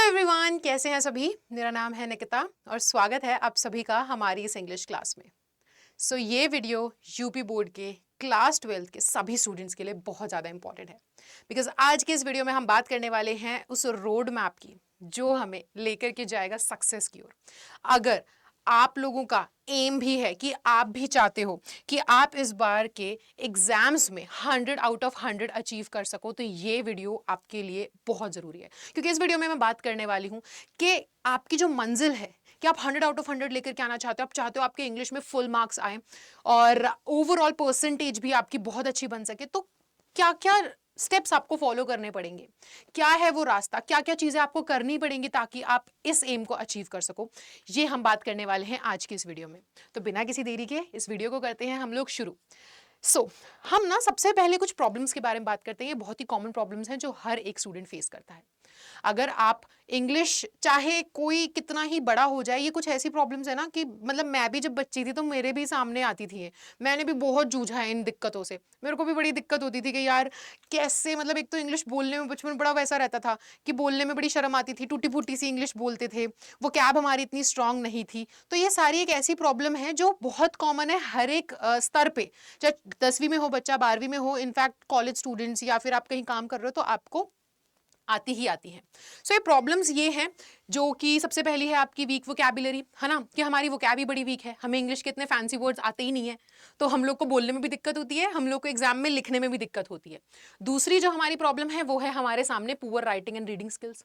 Everyone, कैसे हैं सभी। मेरा नाम है निकिता और स्वागत है आप सभी का हमारी इस इंग्लिश क्लास में। ये वीडियो यूपी बोर्ड के क्लास 12 के सभी स्टूडेंट्स के लिए बहुत ज़्यादा इंपॉर्टेंट है, बिकॉज आज के इस वीडियो में हम बात करने वाले हैं उस रोड मैप की जो हमें लेकर के जाएगा सक्सेस की ओर। अगर आप लोगों का एम भी है कि आप भी चाहते हो कि आप इस बार के एग्जाम्स में 100 आउट ऑफ 100 अचीव कर सको, तो ये वीडियो आपके लिए बहुत ज़रूरी है। क्योंकि इस वीडियो में मैं बात करने वाली हूँ कि आपकी जो मंजिल है कि आप 100 आउट ऑफ 100 लेकर के आना चाहते हो, आप चाहते हो आपके इंग्लिश में फुल मार्क्स आए और ओवरऑल परसेंटेज भी आपकी बहुत अच्छी बन सके, तो क्या क्या स्टेप्स आपको फॉलो करने पड़ेंगे, क्या है वो रास्ता, क्या क्या चीजें आपको करनी पड़ेंगी ताकि आप इस एम को अचीव कर सको, ये हम बात करने वाले हैं आज की इस वीडियो में। तो बिना किसी देरी के इस वीडियो को करते हैं हम लोग शुरू। हम ना सबसे पहले कुछ प्रॉब्लम्स के बारे में बात करते हैं। ये बहुत ही कॉमन प्रॉब्लम्स हैं जो हर एक स्टूडेंट फेस करता है। अगर आप इंग्लिश चाहे कोई कितना ही बड़ा हो जाए, ये कुछ ऐसी प्रॉब्लम्स है ना कि मतलब मैं भी जब बच्ची थी तो मेरे भी सामने आती थी ये। मैंने भी बहुत जूझा है इन दिक्कतों से। मेरे को भी बड़ी दिक्कत होती थी कि यार कैसे, मतलब एक तो इंग्लिश बोलने में बचपन बड़ा वैसा रहता था कि बोलने में बड़ी शर्म आती थी, टूटी फूटी सी इंग्लिश बोलते थे, वो कैब हमारी इतनी स्ट्रांग नहीं थी। तो ये सारी एक ऐसी प्रॉब्लम है जो बहुत कॉमन है हर एक स्तर पे, चाहे 10वीं में हो बच्चा, 12वीं में हो, इनफैक्ट कॉलेज स्टूडेंट्स या फिर आप कहीं काम कर रहे हो तो आपको आती ही आती हैं। ये प्रॉब्लम्स ये हैं जो कि सबसे पहली है आपकी वीक वोकैबुलरी, है ना, कि हमारी वोकैब ही बड़ी वीक है, हमें इंग्लिश के इतने फैंसी वर्ड्स आते ही नहीं है, तो हम लोग को बोलने में भी दिक्कत होती है, हम लोग को एग्जाम में लिखने में भी दिक्कत होती है। दूसरी जो हमारी प्रॉब्लम है वो है हमारे सामने poor writing and reading skills.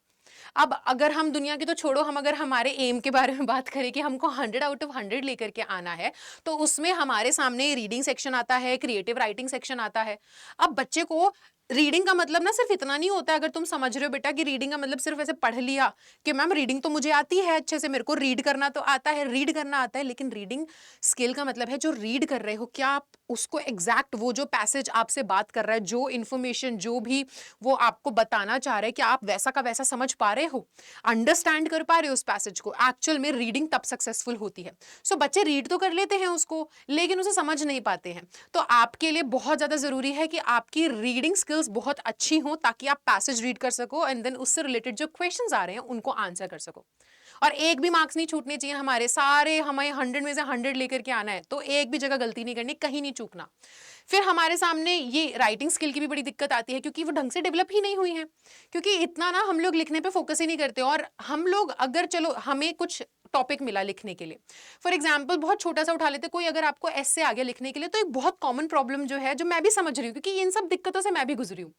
अब अगर हम दुनिया की तो छोड़ो, हम अगर हमारे एम के बारे में बात करें कि हमको 100 आउट ऑफ 100 लेकर के आना है, तो उसमें हमारे सामने रीडिंग सेक्शन आता है, क्रिएटिव राइटिंग सेक्शन आता है। अब बच्चे को रीडिंग का मतलब ना सिर्फ इतना नहीं होता है, अगर तुम समझ रहे हो बेटा कि रीडिंग का मतलब सिर्फ ऐसे पढ़ लिया कि मैम रीडिंग तो मुझे आती है अच्छे से, मेरे को रीड करना तो आता है, रीड करना आता है, लेकिन रीडिंग स्किल का मतलब है जो रीड कर रहे हो, क्या आप उसको एग्जैक्ट वो जो पैसेज आपसे बात कर रहा है, जो इन्फॉर्मेशन जो भी वो आपको बताना चाह रहे हैं, क्या आप वैसा का वैसा समझ पा रहे हो, अंडरस्टैंड कर पा रहे हो उस पैसेज को। एक्चुअल में रीडिंग तब सक्सेसफुल होती है। बच्चे रीड तो कर लेते हैं उसको, लेकिन उसे समझ नहीं पाते हैं। तो आपके लिए बहुत ज्यादा जरूरी है कि आपकी रीडिंग स्किल्स बहुत अच्छी हो ताकि आप पैसेज रीड कर सको एंड देन उससे रिलेटेड जो क्वेश्चंस आ रहे हैं उनको आंसर कर सको। और एक भी मार्क्स नहीं छूटने चाहिए हमारे, सारे हमें 100 में से 100 लेकर के आना है, तो एक भी जगह गलती नहीं करनी, कहीं नहीं चूकना। फिर हमारे सामने ये राइटिंग स्किल की भी बड़ी दिक्कत आती है क्योंकि वो ढंग से डेवलप ही नहीं हुई है, क्योंकि इतना ना हम लोग लिखने पे फोकस ही नहीं करते। और हम लोग अगर चलो हमें कुछ टॉपिक मिला लिखने के लिए, फॉर एग्जाम्पल बहुत छोटा सा उठा लेते, कोई अगर आपको ऐसे आ गया लिखने के लिए, तो एक बहुत कॉमन प्रॉब्लम जो है, जो मैं भी समझ रही हूँ क्योंकि इन सब दिक्कतों से मैं भी गुजरी हूँ।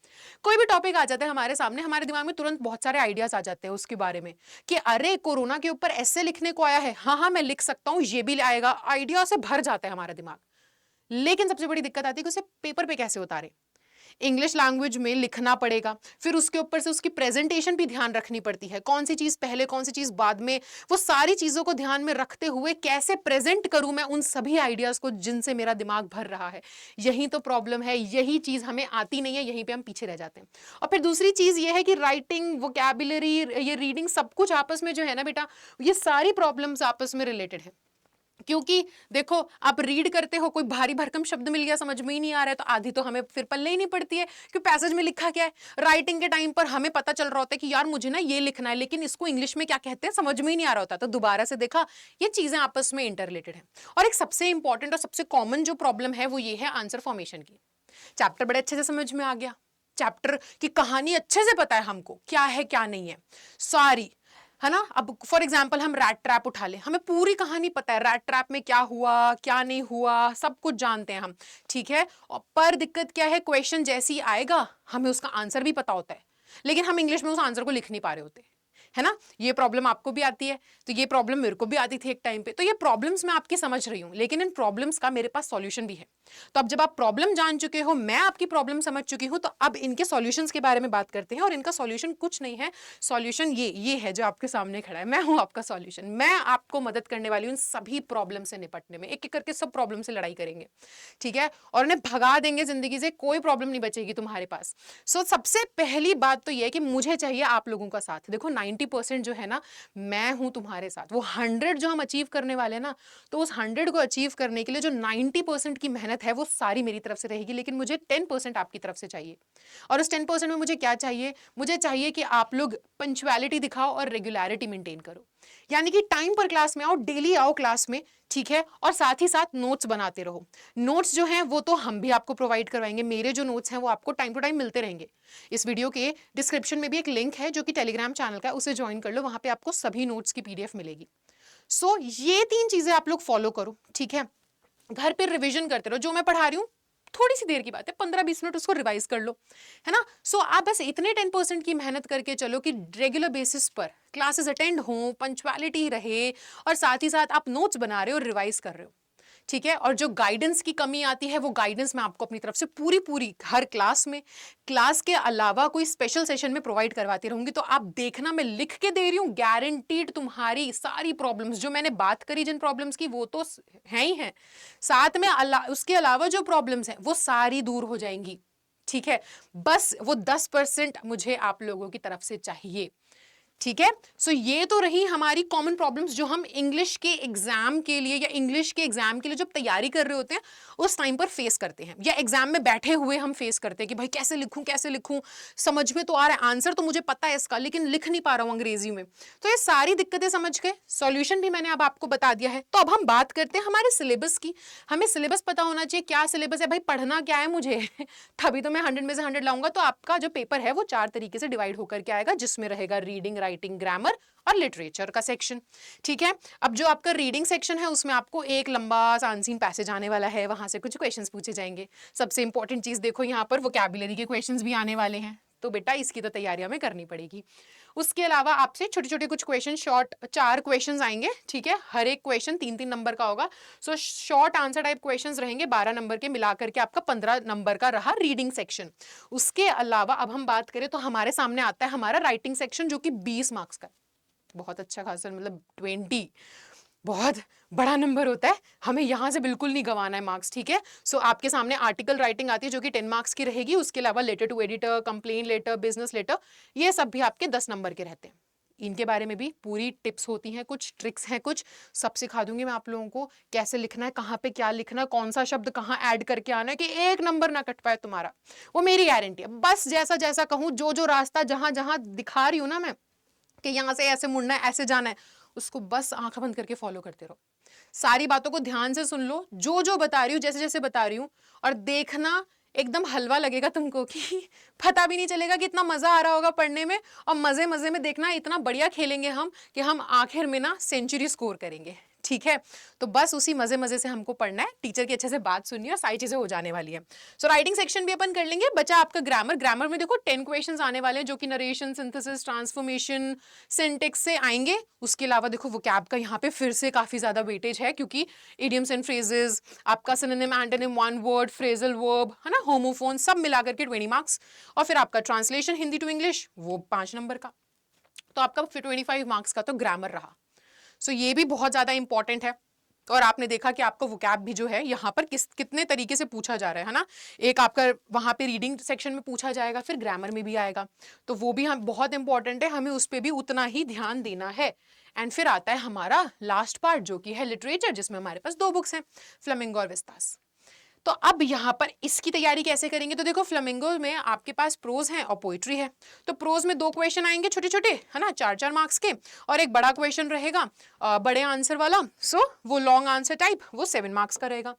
कोई भी टॉपिक आ जाता है हमारे सामने, हमारे दिमाग में तुरंत बहुत सारे आइडियाज आ जाते हैं उसके बारे में कि अरे कोरोना के ऊपर ऐसे लिखने को आया है, हाँ हाँ मैं लिख सकता हूँ, ये भी आएगा, आइडिया से भर जाता है हमारा दिमाग। लेकिन सबसे बड़ी दिक्कत आती है कि उसे पेपर पे कैसे उतारे। इंग्लिश लैंग्वेज में लिखना पड़ेगा, फिर उसके ऊपर से उसकी प्रेजेंटेशन भी ध्यान रखनी पड़ती है, कौन सी चीज पहले कौन सी चीज बाद में, वो सारी चीजों को ध्यान में रखते हुए कैसे प्रेजेंट करूं मैं उन सभी आइडियाज को जिनसे मेरा दिमाग भर रहा है। यही तो प्रॉब्लम है, यही चीज हमें आती नहीं है, यहीं पे हम पीछे रह जाते हैं। और फिर दूसरी चीज ये है कि राइटिंग, वोकैबुलरी, ये रीडिंग, सब कुछ आपस में जो है ना बेटा, ये सारी प्रॉब्लम्स आपस में रिलेटेड है। क्योंकि देखो आप रीड करते हो, कोई भारी भरकम शब्द मिल गया समझ में ही नहीं आ रहा है, तो आधी तो हमें फिर पल्ले ही नहीं पड़ती है कि पैसेज में लिखा क्या है। राइटिंग के टाइम पर हमें पता चल रहा होता है कि यार मुझे ना ये लिखना है, लेकिन इसको इंग्लिश में क्या कहते हैं समझ में ही नहीं आ रहा होता, तो दोबारा से देखा, ये चीजें आपस में इंटररिलेटेड है। और एक सबसे इंपॉर्टेंट और सबसे कॉमन जो प्रॉब्लम है वो ये है आंसर फॉर्मेशन की। चैप्टर बड़े अच्छे से समझ में आ गया, चैप्टर की कहानी अच्छे से पता है हमको क्या है क्या नहीं है सारी, है ना। अब फॉर एग्जाम्पल हम रैट ट्रैप उठा लें, हमें पूरी कहानी पता है, रैट ट्रैप में क्या हुआ क्या नहीं हुआ सब कुछ जानते हैं हम, ठीक है। पर दिक्कत क्या है, क्वेश्चन जैसे ही आएगा हमें उसका आंसर भी पता होता है, लेकिन हम इंग्लिश में उस आंसर को लिख नहीं पा रहे होते, है ना। ये प्रॉब्लम आपको भी आती है, तो ये प्रॉब्लम मेरे को भी आती थी एक टाइम पे। तो ये प्रॉब्लम्स मैं आपकी समझ रही हूँ, लेकिन इन प्रॉब्लम्स का मेरे पास सॉल्यूशन भी है। तो अब जब आप प्रॉब्लम जान चुके हो, मैं आपकी प्रॉब्लम समझ चुकी हूँ, तो अब इनके सॉल्यूशंस के बारे में बात करते हैं। और इनका सॉल्यूशन कुछ नहीं है, सॉल्यूशन ये है जो आपके सामने खड़ा है, मैं हूँ आपका सॉल्यूशन। मैं आपको मदद करने वाली हूँ इन सभी प्रॉब्लम से निपटने में, एक एक करके सब प्रॉब्लम से लड़ाई करेंगे, ठीक है, और उन्हें भगा देंगे जिंदगी से, कोई प्रॉब्लम नहीं बचेगी तुम्हारे पास। सबसे पहली बात तो यह कि मुझे चाहिए आप लोगों का साथ। देखो 90% जो है ना, मैं हूं तुम्हारे साथ। वो 100 जो हम अचीव करने वाले ना, तो उस 100 को अचीव करने के लिए जो 90% की मेहनत मेहनत है वो सारी मेरी तरफ से रहेगी, लेकिन मुझे 10% आपकी तरफ से चाहिए। और उस 10% में मुझे क्या चाहिए? मुझे चाहिए कि आप लोग पंक्चुअलिटी दिखाओ और रेगुलरिटी मेंटेन करो, यानी कि टाइम पर क्लास में आओ, डेली आओ क्लास में, ठीक है। और साथ ही साथ नोट्स बनाते रहो। नोट्स जो हैं वो तो हम भी आपको प्रोवाइड करवाएंगे, मेरे जो नोट्स हैं वो आपको टाइम टू टाइम मिलते रहेंगे। इस वीडियो के डिस्क्रिप्शन में भी एक लिंक है जो कि टेलीग्राम चैनल का है, उसे ज्वाइन कर लो, वहां पे आपको सभी नोट्स की PDF मिलेगी। सो ये 3 चीजें आप लोग फॉलो करो, ठीक है। घर पे रिवीजन करते रहो, जो मैं पढ़ा रही हूँ थोड़ी सी देर की बात है, 15-20 मिनट उसको रिवाइज कर लो, है ना। सो आप बस इतने 10% की मेहनत करके चलो कि रेगुलर बेसिस पर क्लासेस अटेंड हो, पंक्चुअलिटी रहे, और साथ ही साथ आप नोट्स बना रहे हो, रिवाइज कर रहे हो, ठीक है। और जो गाइडेंस की कमी आती है वो गाइडेंस मैं आपको अपनी तरफ से पूरी हर क्लास में, क्लास के अलावा कोई स्पेशल सेशन में प्रोवाइड करवाती रहूंगी। तो आप देखना, मैं लिख के दे रही हूँ, गारंटीड तुम्हारी सारी प्रॉब्लम्स जो मैंने बात करी जिन प्रॉब्लम्स की वो तो हैं ही हैं, साथ में उसके अलावा जो प्रॉब्लम्स हैं वो सारी दूर हो जाएंगी, ठीक है। बस वो 10% मुझे आप लोगों की तरफ से चाहिए, ठीक है। सो ये तो रही हमारी कॉमन प्रॉब्लम्स जो हम इंग्लिश के एग्जाम के लिए या इंग्लिश के एग्जाम के लिए जब तैयारी कर रहे होते हैं उस टाइम पर फेस करते हैं, या एग्जाम में बैठे हुए हम फेस करते हैं कि भाई कैसे लिखूं, समझ में तो आ रहा है, आंसर तो मुझे पता है इसका, लेकिन लिख नहीं पा रहा हूं अंग्रेजी में। तो ये सारी दिक्कतें समझ के सॉल्यूशन भी मैंने अब आपको बता दिया है। तो अब हम बात करते हैं हमारे सिलेबस की। हमें सिलेबस पता होना चाहिए, क्या सिलेबस है भाई, पढ़ना क्या है मुझे तभी तो मैं 100 में से 100 लाऊंगा। तो आपका जो पेपर है वो 4 तरीके से डिवाइड होकर के आएगा, जिसमें रहेगा रीडिंग, राइटिंग, ग्रामर और लिटरेचर का सेक्शन, ठीक है। अब जो आपका रीडिंग सेक्शन है उसमें आपको एक लंबा सा अनसीन पैसेज आने वाला है, वहां से कुछ क्वेश्चंस पूछे जाएंगे। सबसे इंपॉर्टेंट चीज देखो, यहाँ पर वोकैबुलरी के क्वेश्चंस भी आने वाले हैं, तो बेटा इसकी तो तैयारी हमें करनी पड़ेगी। उसके अलावा आपसे छोटे छोटे कुछ क्वेश्चन, शॉर्ट 4 क्वेश्चंस आएंगे, ठीक है। हर एक क्वेश्चन 3-3 नंबर का होगा। So short answer type questions रहेंगे 12 नंबर के, मिलाकर के आपका 15 नंबर का रहा रीडिंग सेक्शन। उसके अलावा अब हम बात करें तो हमारे सामने आता है हमारा राइटिंग सेक्शन, जो कि 20 मार्क्स का, बहुत अच्छा खासा, मतलब 20, बहुत बड़ा नंबर होता है, हमें यहाँ से बिल्कुल नहीं गंवाना है मार्क्स, ठीक है। सो आपके सामने आर्टिकल राइटिंग आती है जो कि 10 मार्क्स की रहेगी। उसके अलावा letter to editor, complain letter, business letter, ये सब भी आपके 10 नंबर के रहते हैं। इनके बारे में भी पूरी टिप्स होती हैं, कुछ ट्रिक्स हैं, कुछ सब सिखा दूंगी मैं आप लोगों को, कैसे लिखना है, कहाँ पे क्या लिखना है, कौन सा शब्द कहाँ ऐड करके आना है कि 1 नंबर ना कट पाए तुम्हारा, वो मेरी गारंटी है। बस जैसा जैसा कहूँ, जो जो रास्ता जहां जहां दिखा रही हूँ ना मैं कि यहाँ से ऐसे मुड़ना है, ऐसे जाना है, उसको बस आंख बंद करके फॉलो करते रहो। सारी बातों को ध्यान से सुन लो, जो जो बता रही हूँ, जैसे जैसे बता रही हूँ, और देखना एकदम हलवा लगेगा तुमको कि पता भी नहीं चलेगा कि इतना मजा आ रहा होगा पढ़ने में, और मजे मजे में देखना इतना बढ़िया खेलेंगे हम कि हम आखिर में ना सेंचुरी स्कोर करेंगे, ठीक है। तो बस उसी मजे मजे से हमको पढ़ना है, टीचर की अच्छे से बात सुननी है और सारी चीजें हो जाने वाली है। सो राइटिंग सेक्शन भी अपन कर लेंगे। बचा आपका ग्रामर। ग्रामर में देखो 10 क्वेश्चंस आने वाले हैं जो कि नरेशन, सिंथेसिस, ट्रांसफॉर्मेशन, सिंटेक्स से आएंगे। उसके अलावा देखो वोकैब का यहाँ पे फिर से काफी ज्यादा वेटेज है, क्योंकि इडियम्स एंड फ्रेजेस, आपका synonym, antonym, one word, phrasal verb, है ना, होमोफोन, सब मिलाकर के 20 मार्क्स। और फिर आपका ट्रांसलेशन हिंदी टू इंग्लिश, वो 5 नंबर का। तो आपका 25 मार्क्स का तो ग्रामर रहा। सो ये भी बहुत ज्यादा इंपॉर्टेंट है। और आपने देखा कि आपका वोकैब भी जो है यहाँ पर कितने तरीके से पूछा जा रहा है ना। एक आपका वहां पे रीडिंग सेक्शन में पूछा जाएगा, फिर ग्रामर में भी आएगा, तो वो भी हम बहुत इंपॉर्टेंट है, हमें उस पर भी उतना ही ध्यान देना है। एंड फिर आता है हमारा लास्ट पार्ट जो कि है लिटरेचर, जिसमें हमारे पास 2 बुक्स हैं, फ्लेमिंगो और विस्तास। तो अब यहाँ पर इसकी तैयारी कैसे करेंगे? तो देखो फ्लेमिंगो में आपके पास प्रोज है और पोइट्री है। तो प्रोज में 2 क्वेश्चन आएंगे छोटे छोटे, है ना, 4-4 मार्क्स के, और एक बड़ा क्वेश्चन रहेगा बड़े आंसर वाला, सो वो लॉन्ग आंसर टाइप, वो 7 मार्क्स का रहेगा।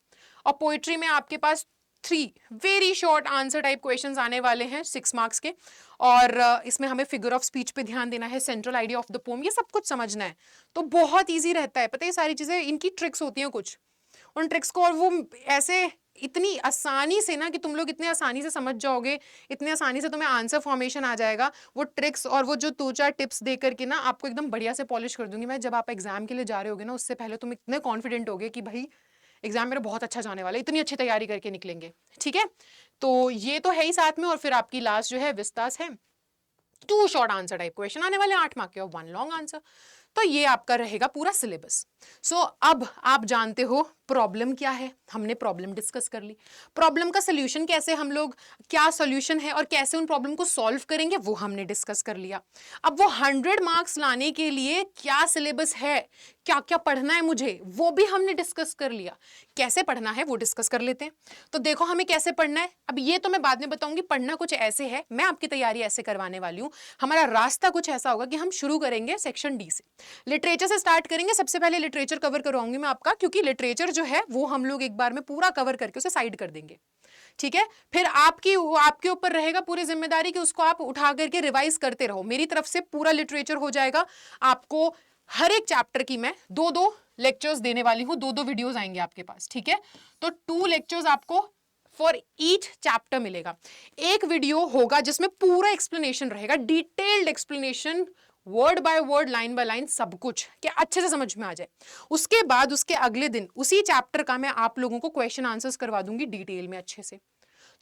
और पोइट्री में आपके पास 3 very short answer type questions आने वाले हैं 6 मार्क्स के। और इसमें हमें फिगर ऑफ स्पीच पे ध्यान देना है, central idea of the pome, ये सब कुछ समझना है। तो बहुत ईजी रहता है, पता है, ये सारी चीजें, इनकी ट्रिक्स होती हैं कुछ, उन ट्रिक्स को, और वो ऐसे इतनी आसानी से ना कि तुम लोग इतने आसानी से समझ जाओगे, इतने आसानी से तुम्हें आंसर फॉर्मेशन आ जाएगा। वो ट्रिक्स और वो जो 2-4 टिप्स दे करके ना आपको एकदम बढ़िया से पॉलिश कर दूंगी मैं। जब आप एग्जाम के लिए जा रहे होगे ना, उससे पहले तुम इतने कॉन्फिडेंट होगे कि भाई एग्जाम मेरा बहुत अच्छा जाने वाला है, इतनी अच्छी तैयारी करके निकलेंगे, ठीक है। तो ये तो है ही साथ में। और फिर आपकी लास्ट जो है विस्तास है, 2 शॉर्ट आंसर टाइप क्वेश्चन आने वाले 8 मार्क के और 1 लॉन्ग आंसर। तो ये आपका रहेगा पूरा सिलेबस। सो अब आप जानते हो प्रॉब्लम क्या है, हमने प्रॉब्लम डिस्कस कर ली। प्रॉब्लम का सोल्यूशन कैसे हम लोग, क्या सोल्यूशन है और कैसे उन प्रॉब्लम को सॉल्व करेंगे वो हमने डिस्कस कर लिया। अब वो 100 मार्क्स लाने के लिए क्या सिलेबस है, क्या क्या पढ़ना है मुझे, वो भी हमने डिस्कस कर लिया। कैसे पढ़ना है वो डिस्कस कर लेते हैं। तो देखो हमें कैसे पढ़ना है, अब ये तो मैं बाद में बताऊंगी। पढ़ना कुछ ऐसे है, मैं आपकी तैयारी ऐसे करवाने वाली हूं। हमारा रास्ता कुछ ऐसा होगा कि हम शुरू करेंगे सेक्शन डी से, लिटरेचर से स्टार्ट करेंगे। सबसे पहले लिटरेचर कवर करवाऊंगी मैं आपका, क्योंकि लिटरेचर जो है वो हम लोग एक बार में पूरा कवर करके उसे साइड कर देंगे, ठीक है। फिर आपके ऊपर रहेगा पूरी जिम्मेदारी कि उसको आप उठा करके रिवाइज करते रहो। मेरी तरफ से पूरा लिटरेचर हो जाएगा। आपको हर एक चैप्टर की मैं 2-2 लेक्चर्स देने वाली हूं, 2-2 वीडियोस आएंगे आपके पास, ठीक है। तो 2 लेक्चर्स आपको फॉर ईच चैप्टर मिलेगा। एक वीडियो होगा जिसमें पूरा एक्सप्लेनेशन रहेगा, detailed explanation, word by word, line by line, सब कुछ कि अच्छे से समझ में आ जाए। उसके बाद उसके अगले दिन उसी चैप्टर का मैं आप लोगों को क्वेश्चन आंसर्स करवा दूंगी डिटेल में अच्छे से।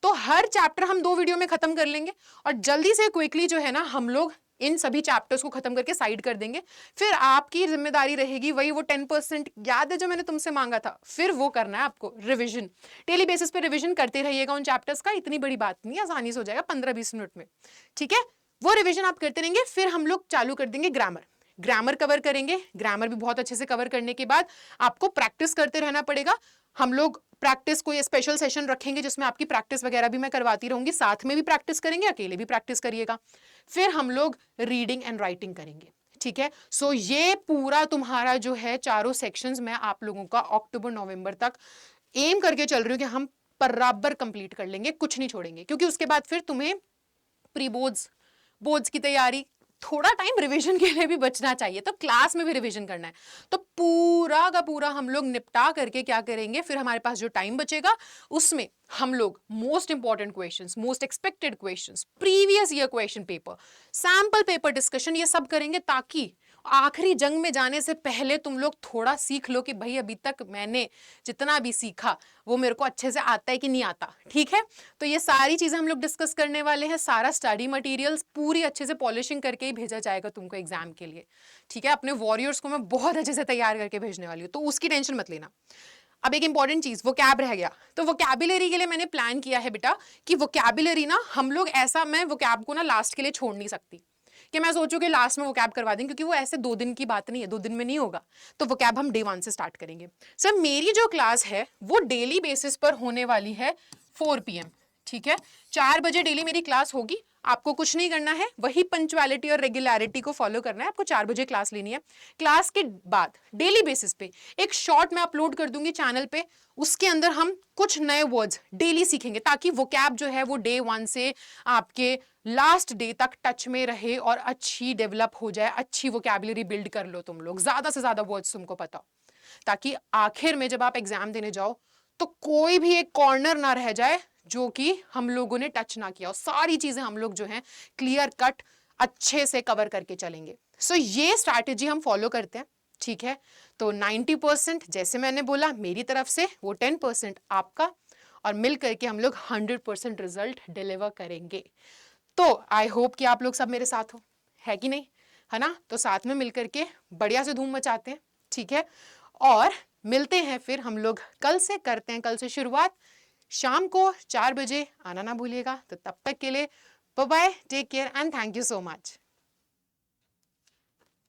तो हर चैप्टर हम 2 वीडियो में खत्म कर लेंगे और जल्दी से क्विकली जो है ना हम लोग इन सभी चैप्टर्स को खत्म करके साइड कर देंगे। फिर आपकी जिम्मेदारी रहेगी वही वो 10% याद है जो मैंने तुमसे मांगा था, फिर वो करना है आपको, रिवीजन। डेली बेसिस पे रिवीजन करते रहिएगा उन चैप्टर्स का, इतनी बड़ी बात नहीं, आसानी से हो जाएगा 15-20 मिनट में, ठीक है। वो रिवीजन आप करते रहेंगे। फिर हम लोग चालू कर देंगे ग्रामर। ग्रामर कवर करेंगे। ग्रामर भी बहुत अच्छे से कवर करने के बाद आपको प्रैक्टिस करते रहना पड़ेगा। हम लोग प्रैक्टिस को ये स्पेशल सेशन रखेंगे जिसमें आपकी प्रैक्टिस वगैरह भी मैं करवाती रहूंगी, साथ में भी प्रैक्टिस करेंगे, अकेले भी प्रैक्टिस करिएगा। फिर हम लोग रीडिंग एंड राइटिंग करेंगे, ठीक है। सो ये पूरा तुम्हारा जो है चारों सेक्शंस मैं आप लोगों का अक्टूबर-नवंबर तक एम करके चल रही हूँ कि हम बराबर कंप्लीट कर लेंगे, कुछ नहीं छोड़ेंगे। क्योंकि उसके बाद फिर तुम्हें प्री बोर्ड्स की तैयारी, थोड़ा टाइम रिवीजन के लिए भी बचना चाहिए, तो क्लास में भी रिवीजन करना है। तो पूरा का पूरा हम लोग निपटा करके क्या करेंगे, फिर हमारे पास जो टाइम बचेगा उसमें हम लोग most important questions, most expected questions, previous year question paper, sample paper discussion, ये सब करेंगे ताकि आखिरी जंग में जाने से पहले तुम लोग थोड़ा सीख लो कि भाई अभी तक मैंने जितना भी सीखा वो मेरे को अच्छे से आता है कि नहीं आता, ठीक है। तो ये सारी चीजें हम लोग डिस्कस करने वाले हैं। सारा स्टडी मटेरियल्स पूरी अच्छे से पॉलिशिंग करके ही भेजा जाएगा तुमको एग्जाम के लिए, ठीक है। अपने वॉरियर्स को मैं बहुत अच्छे से तैयार करके भेजने वाली हूँ, तो उसकी टेंशन मत लेना। अब एक इंपॉर्टेंट चीज, वोकैब रह गया। तो वोकैबुलरी के लिए मैंने प्लान किया है बेटा कि वोकैबुलरी ना हम लोग ऐसा, मैं वोकैब को ना लास्ट के लिए छोड़ नहीं सकती कि मैं सोचूं कि लास्ट में वोकैब करवा दें, क्योंकि वो ऐसे 2 दिन की बात नहीं है, 2 दिन में नहीं होगा। तो वोकैब हम डे 1 से स्टार्ट करेंगे। सर मेरी जो क्लास है वो डेली बेसिस पर होने वाली है 4 PM, ठीक है। 4 बजे डेली मेरी क्लास होगी। आपको कुछ नहीं करना है, वही पंक्चुअलिटी और रेगुलरिटी को फॉलो करना है। आपको 4 बजे क्लास लेनी है। क्लास के बाद डेली बेसिस पे एक शॉर्ट मैं अपलोड कर दूंगी चैनल पे, उसके अंदर हम कुछ नए वर्ड्स डेली सीखेंगे ताकि वोकैब जो है वो डे 1 से आपके लास्ट डे तक टच में रहे और अच्छी डेवलप हो जाए, अच्छी वोकैबुलरी बिल्ड कर लो तुम लोग, ज्यादा से ज्यादा वर्ड्स तुमको पता हो, ताकि आखिर में जब आप एग्जाम देने जाओ तो कोई भी एक कॉर्नर ना रह जाए जो कि हम लोगों ने टच ना किया हो। सारी चीजें हम लोग जो हैं क्लियर कट अच्छे से कवर करके चलेंगे। सो ये स्ट्रैटेजी हम फॉलो करते हैं, ठीक है। तो 90% जैसे मैंने बोला मेरी तरफ से, वो 10% आपका, और मिल करके हम लोग 100% रिजल्ट डिलीवर करेंगे। तो आई होप कि आप लोग सब मेरे साथ हो, है कि नहीं, है ना। तो साथ में मिलकर के बढ़िया से धूम मचाते हैं, ठीक है। और मिलते हैं फिर हम लोग कल से, करते हैं कल से शुरुआत। शाम को 4 बजे आना ना भूलिएगा। तो तब तक के लिए bye bye, take care and thank you so much.